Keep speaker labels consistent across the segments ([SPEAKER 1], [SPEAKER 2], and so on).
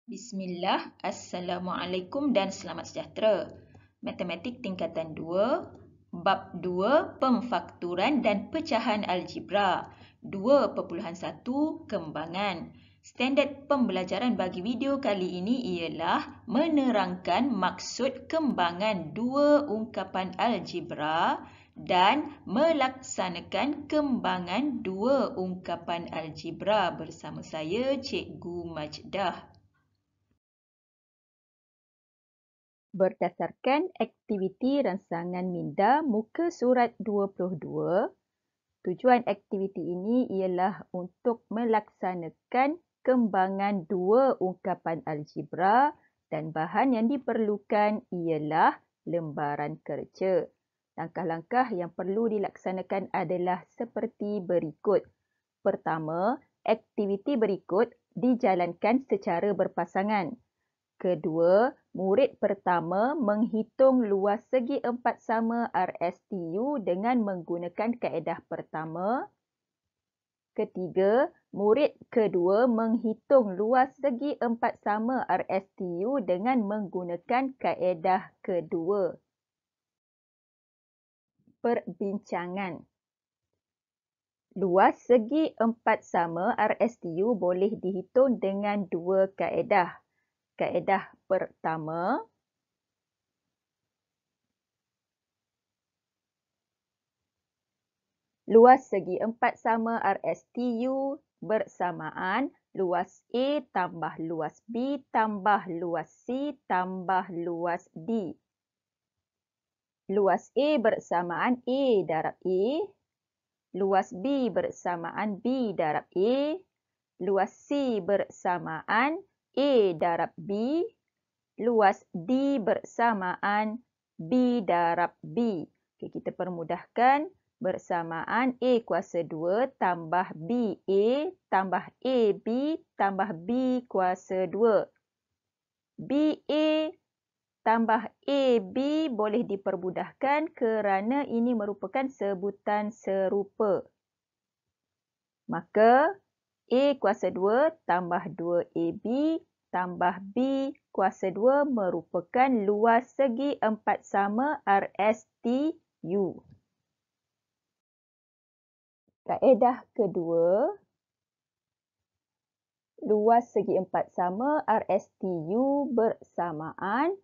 [SPEAKER 1] Bismillah, Assalamualaikum dan selamat sejahtera. Matematik tingkatan 2, bab 2, pemfakturan dan pecahan algebra. 2.1 Kembangan. Standard pembelajaran bagi video kali ini ialah menerangkan maksud kembangan dua ungkapan algebra dan melaksanakan kembangan dua ungkapan algebra bersama saya, Cikgu Majdah.
[SPEAKER 2] Berdasarkan aktiviti rangsangan minda muka surat 22, tujuan aktiviti ini ialah untuk melaksanakan kembangan dua ungkapan algebra dan bahan yang diperlukan ialah lembaran kerja. Langkah-langkah yang perlu dilaksanakan adalah seperti berikut. Pertama, aktiviti berikut dijalankan secara berpasangan. Kedua, murid pertama menghitung luas segi empat sama RSTU dengan menggunakan kaedah pertama. Ketiga, murid kedua menghitung luas segi empat sama RSTU dengan menggunakan kaedah kedua. Perbincangan. Luas segi empat sama RSTU boleh dihitung dengan dua kaedah. Kaedah pertama, luas segi empat sama RSTU bersamaan luas A tambah luas B tambah luas C tambah luas D. Luas A bersamaan A darab A. Luas B bersamaan B darab A. Luas C bersamaan A darab B. Luas D bersamaan B darab B. Okey, kita permudahkan. Bersamaan A kuasa 2 tambah BA tambah AB tambah B kuasa 2. BA tambah AB boleh dipermudahkan kerana ini merupakan sebutan serupa. Maka A kuasa 2 tambah 2AB tambah B kuasa 2 merupakan luas segi empat sama RSTU. Kaedah kedua, luas segi empat sama RSTU bersamaan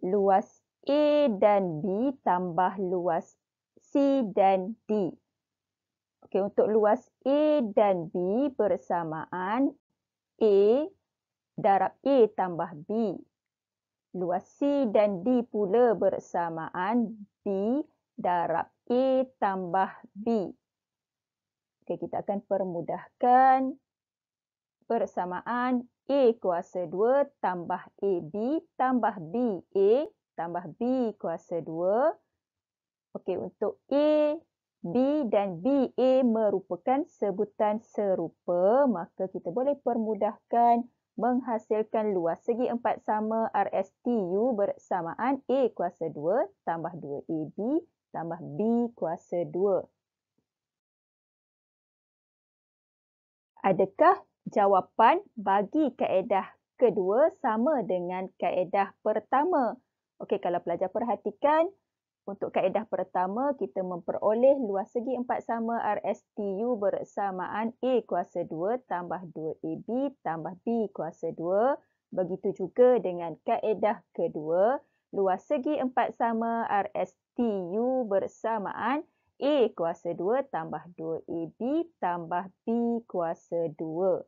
[SPEAKER 2] luas A dan B tambah luas C dan D. Okey, untuk luas A dan B bersamaan A darab A tambah B. Luas C dan D pula bersamaan B darab A tambah B. Okey, kita akan permudahkan. Bersamaan A kuasa 2 tambah AB tambah BA tambah B kuasa 2. Okey, untuk A, B dan BA merupakan sebutan serupa, maka kita boleh permudahkan menghasilkan luas segi empat sama RSTU bersamaan A kuasa 2 tambah 2AB tambah B kuasa 2. Adakah jawapan bagi kaedah kedua sama dengan kaedah pertama? Okey, kalau pelajar perhatikan, untuk kaedah pertama kita memperoleh luas segi empat sama RSTU bersamaan A kuasa 2 tambah 2AB tambah B kuasa 2. Begitu juga dengan kaedah kedua, luas segi empat sama RSTU bersamaan A kuasa 2 tambah 2AB tambah B kuasa 2.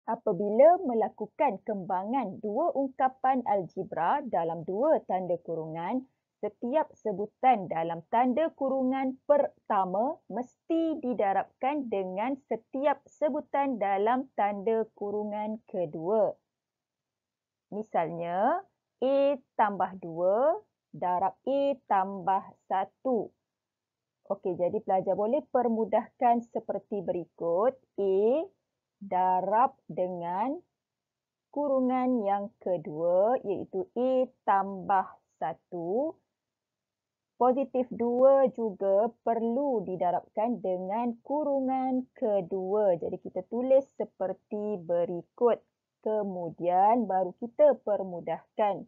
[SPEAKER 2] Apabila melakukan kembangan dua ungkapan algebra dalam dua tanda kurungan, setiap sebutan dalam tanda kurungan pertama mesti didarabkan dengan setiap sebutan dalam tanda kurungan kedua. Misalnya, A tambah 2 darab A tambah 1. Okey, jadi pelajar boleh permudahkan seperti berikut. A darab dengan kurungan yang kedua iaitu A tambah 1. Positif 2 juga perlu didarabkan dengan kurungan kedua. Jadi kita tulis seperti berikut. Kemudian baru kita permudahkan.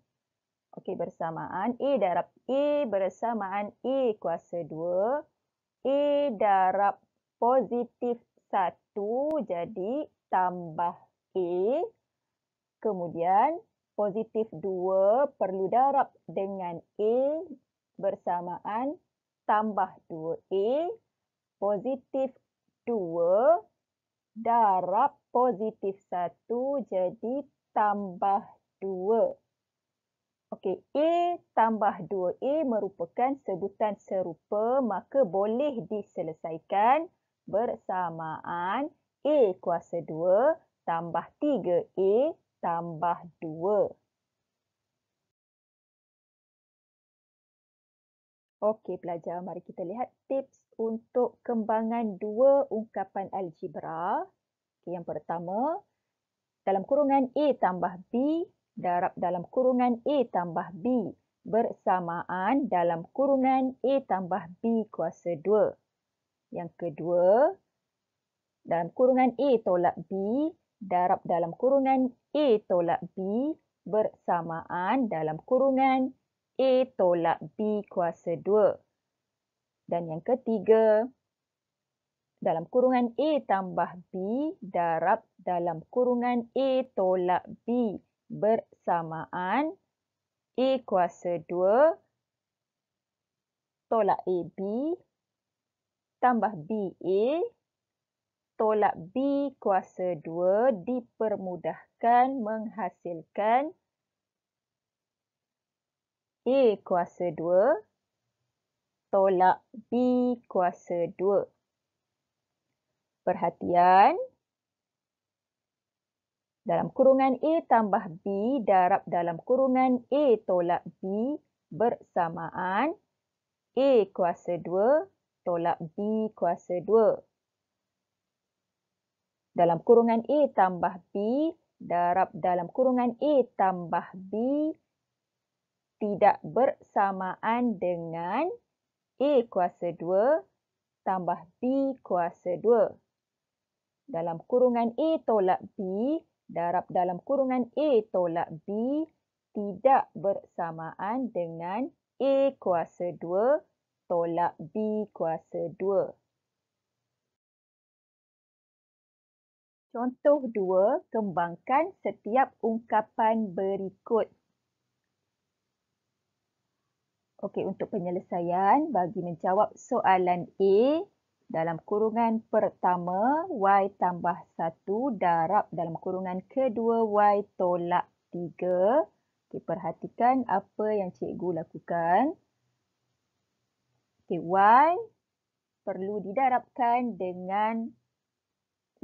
[SPEAKER 2] Okey, bersamaan A darab A bersamaan A kuasa 2. A darab positif 1 jadi tambah A. Kemudian positif 2 perlu darab dengan A bersamaan tambah 2A. Positif 2 darab positif 1 jadi tambah 2. Okey, A tambah 2A merupakan sebutan serupa, maka boleh diselesaikan bersamaan A kuasa 2 tambah 3A tambah 2. Okey pelajar, mari kita lihat tips untuk kembangan dua ungkapan algebra. Okey, yang pertama, dalam kurungan A tambah B darab dalam kurungan A tambah B bersamaan dalam kurungan A tambah B kuasa 2. Yang kedua, dalam kurungan A tolak B darab dalam kurungan A tolak B bersamaan dalam kurungan A tolak B kuasa 2. Dan yang ketiga, dalam kurungan A tambah B darab dalam kurungan A tolak B bersamaan A kuasa 2 tolak AB tambah BA tolak B kuasa 2 dipermudahkan menghasilkan A kuasa 2 tolak B kuasa 2. Perhatian, dalam kurungan A tambah B darab dalam kurungan A tolak B bersamaan A kuasa 2 tolak B kuasa 2. Dalam kurungan A tambah B darab dalam kurungan A tambah B tidak bersamaan dengan A kuasa 2 tambah B kuasa 2. Dalam kurungan A tolak B darab dalam kurungan A tolak B tidak bersamaan dengan A kuasa 2 tolak B kuasa 2. Contoh 2, kembangkan setiap ungkapan berikut. Okey, untuk penyelesaian, bagi menjawab soalan A, dalam kurungan pertama, Y tambah 1 darab dalam kurungan kedua, Y tolak 3. Okay, perhatikan apa yang cikgu lakukan. Okay, Y perlu didarabkan dengan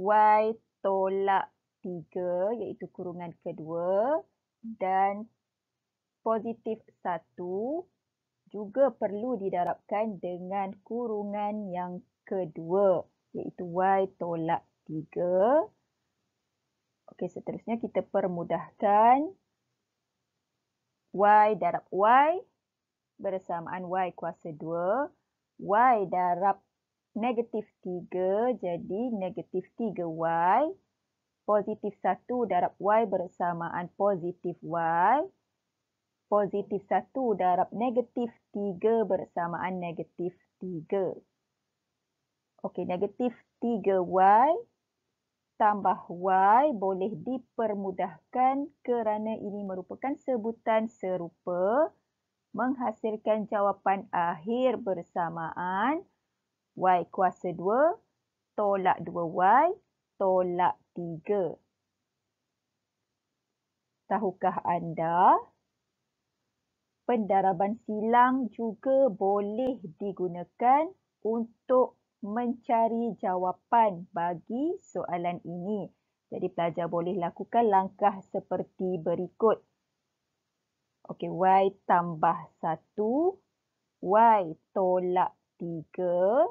[SPEAKER 2] Y tolak 3, iaitu kurungan kedua. Dan positif 1 juga perlu didarabkan dengan kurungan yang kedua, iaitu Y tolak 3. Okey, seterusnya kita permudahkan. Y darab Y bersamaan Y kuasa 2. Y darab negatif 3 jadi negatif 3Y. Positif 1 darab Y bersamaan positif Y. Positif 1 darab negatif 3 bersamaan negatif 3. Okey, negatif 3Y tambah Y boleh dipermudahkan kerana ini merupakan sebutan serupa menghasilkan jawapan akhir bersamaan Y kuasa 2 tolak 2Y tolak 3. Tahukah anda, pendaraban silang juga boleh digunakan untuk mencari jawapan bagi soalan ini. Jadi pelajar boleh lakukan langkah seperti berikut. Okey, Y tambah 1, Y tolak 3,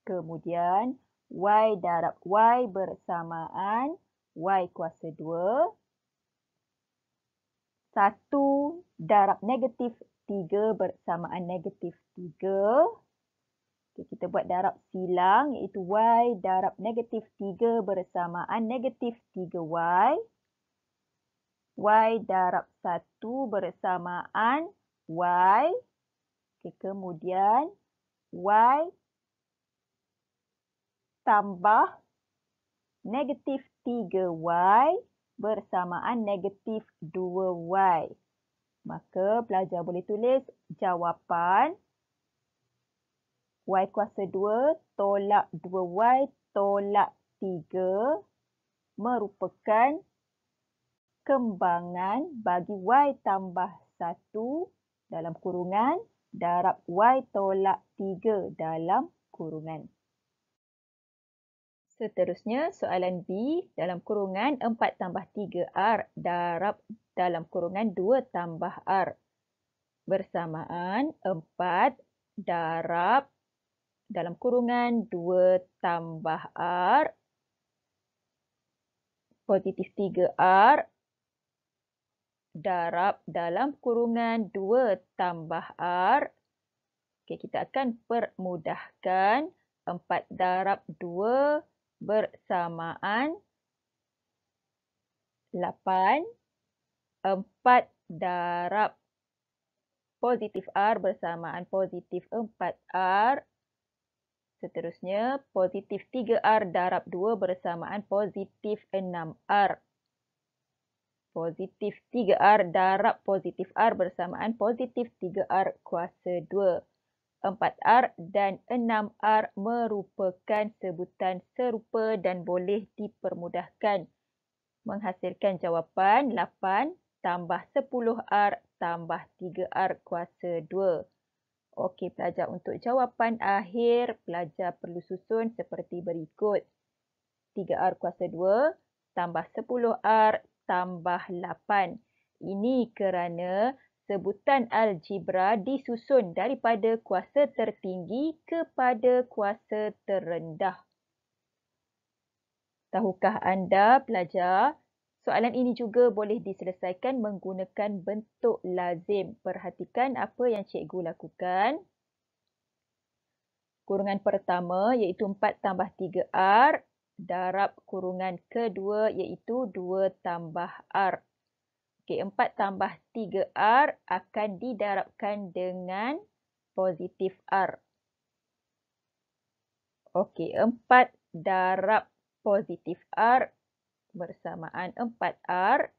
[SPEAKER 2] kemudian Y darab Y bersamaan Y kuasa 2. 1 darab negatif 3 bersamaan negatif 3. Okay, kita buat darab silang iaitu Y darab negatif 3 bersamaan negatif 3Y. Y darab 1 bersamaan Y. Okay, kemudian Y tambah negatif 3Y bersamaan negatif 2Y. Maka pelajar boleh tulis jawapan Y kuasa 2 tolak 2Y tolak 3 merupakan kembangan bagi Y tambah 1 dalam kurungan darab Y tolak 3 dalam kurungan. Seterusnya, soalan B dalam kurungan 4 tambah 3R darab dalam kurungan 2 tambah R. Bersamaan 4 darab dalam kurungan 2 tambah R positif 3R darab dalam kurungan 2 tambah R. Okey, kita akan permudahkan 4 darab 2 bersamaan 8. 4 darab positif R bersamaan positif 4R. Seterusnya, positif 3R darab 2 bersamaan positif 6R. Positif 3R darab positif R bersamaan positif 3R kuasa 2. 4R dan 6R merupakan sebutan serupa dan boleh dipermudahkan. Menghasilkan jawapan 8 tambah 10R tambah 3R kuasa 2. Okey pelajar, untuk jawapan akhir, pelajar perlu susun seperti berikut. 3R kuasa 2 tambah 10R tambah 8. Ini kerana sebutan algebra disusun daripada kuasa tertinggi kepada kuasa terendah. Tahukah anda pelajar, soalan ini juga boleh diselesaikan menggunakan bentuk lazim. Perhatikan apa yang cikgu lakukan. Kurungan pertama iaitu 4 tambah 3R darab kurungan kedua iaitu 2 tambah R. Okey, 4 tambah 3R akan didarabkan dengan positif R. Okey, 4 darab positif R bersamaan 4R.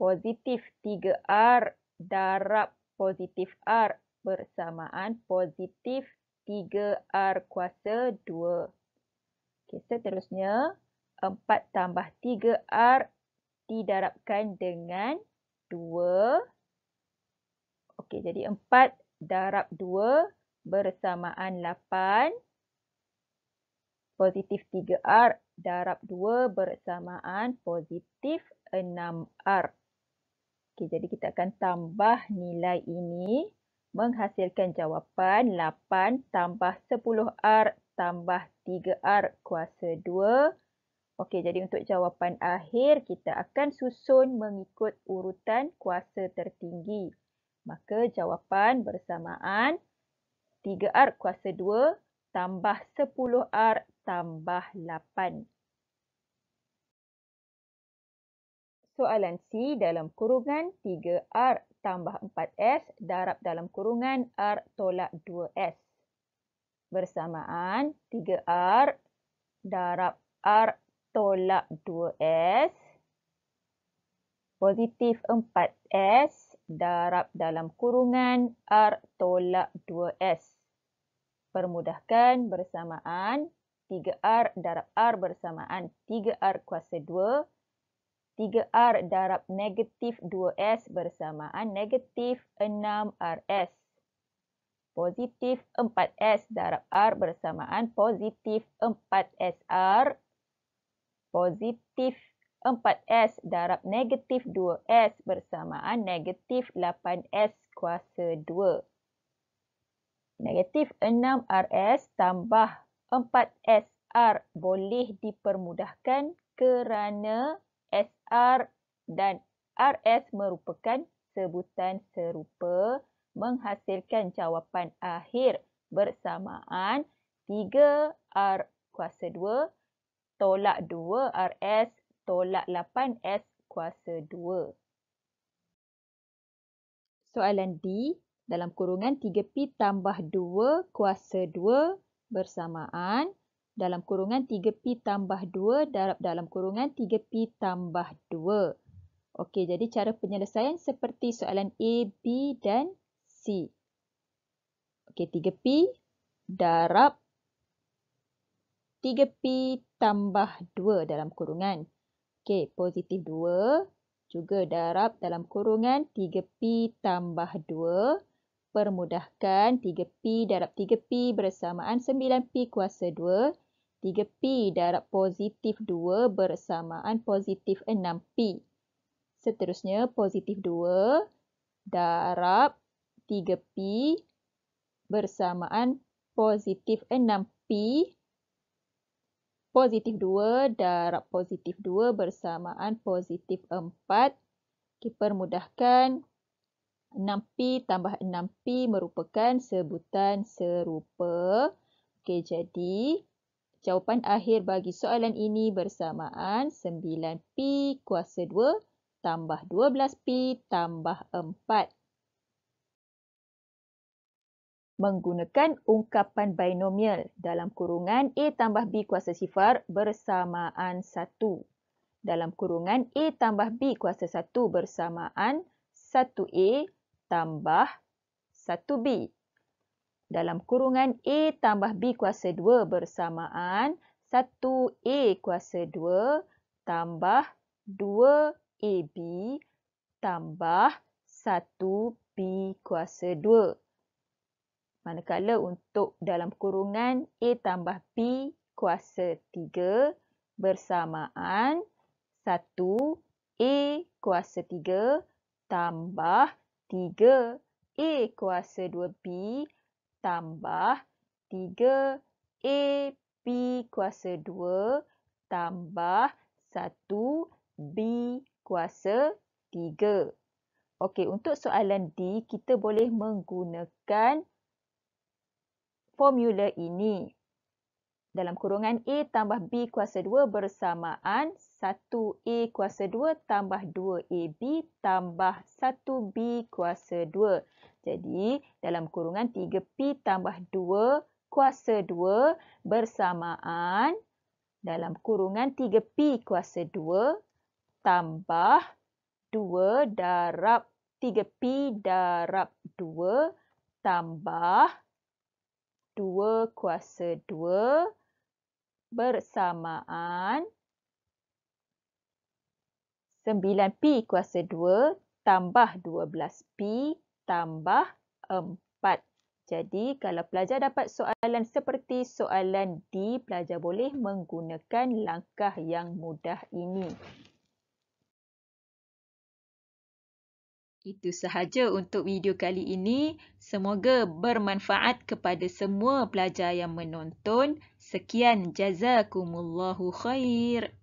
[SPEAKER 2] Positif 3R darab positif R bersamaan positif 3R kuasa 2. Okey, seterusnya 4 tambah 3R didarabkan dengan 2. Okey, jadi 4 darab 2 bersamaan 8. Positif 3R darab 2 bersamaan positif 6R. Okey, jadi kita akan tambah nilai ini menghasilkan jawapan 8 tambah 10R tambah 3R kuasa 2. Okey, jadi untuk jawapan akhir kita akan susun mengikut urutan kuasa tertinggi. Maka jawapan bersamaan 3R kuasa 2 tambah 10R tambah 8. Soalan C dalam kurungan 3R tambah 4S darab dalam kurungan R tolak 2S. Bersamaan 3R darab R tolak 2S. Positif 4S darab dalam kurungan R tolak 2S. Permudahkan bersamaan 3R darab R bersamaan 3R kuasa 2. 3R darab negatif 2S bersamaan negatif 6RS. Positif 4S darab R bersamaan positif 4SR. Positif 4S darab negatif 2S bersamaan negatif 8S kuasa 2. Negatif 6RS tambah 4SR boleh dipermudahkan kerana SR dan RS merupakan sebutan serupa menghasilkan jawapan akhir bersamaan 3R kuasa 2 tolak 2RS tolak 8S kuasa 2. Soalan D, dalam kurungan 3Pi tambah 2 kuasa 2 bersamaan dalam kurungan 3Pi tambah 2 darab dalam kurungan 3Pi tambah 2. Okey, jadi cara penyelesaian seperti soalan A, B dan C. Okey, 3Pi darab 3Pi tambah 2 dalam kurungan. Okey, positif 2 juga darab dalam kurungan 3Pi tambah 2. Permudahkan 3Pi darab 3Pi bersamaan 9Pi kuasa 2. 3Pi darab positif 2 bersamaan positif 6Pi. Seterusnya positif 2 darab 3Pi bersamaan positif 6Pi. Positif 2 darab positif 2 bersamaan positif 4. Permudahkan 6Pi tambah 6Pi merupakan sebutan serupa. Okey, jadi jawapan akhir bagi soalan ini bersamaan 9Pi kuasa 2 tambah 12Pi tambah 4. Menggunakan ungkapan binomial dalam kurungan A tambah B kuasa sifar bersamaan 1. Dalam kurungan A tambah B kuasa 1 bersamaan 1A tambah 1B. Dalam kurungan A tambah B kuasa 2 bersamaan 1A kuasa 2 tambah 2AB tambah 1B kuasa 2. Manakala untuk dalam kurungan A tambah B kuasa 3 bersamaan 1A kuasa 3 tambah 3A kuasa 2B tambah 3AB kuasa 2 tambah 1B kuasa 3. Okey, untuk soalan D, kita boleh menggunakan formula ini. Dalam kurungan A tambah B kuasa 2 bersamaan 1A kuasa 2 tambah 2AB tambah 1B kuasa 2. Jadi, dalam kurungan 3P tambah 2 kuasa 2 bersamaan dalam kurungan 3P kuasa 2 tambah 2 darab 3P darab 2 tambah 2 kuasa 2 bersamaan 9Pi kuasa 2 tambah 12Pi tambah 4. Jadi, kalau pelajar dapat soalan seperti soalan D, pelajar boleh menggunakan langkah yang mudah ini. Itu sahaja untuk video kali ini. Semoga bermanfaat kepada semua pelajar yang menonton. Sekian, jazakumullahu khair.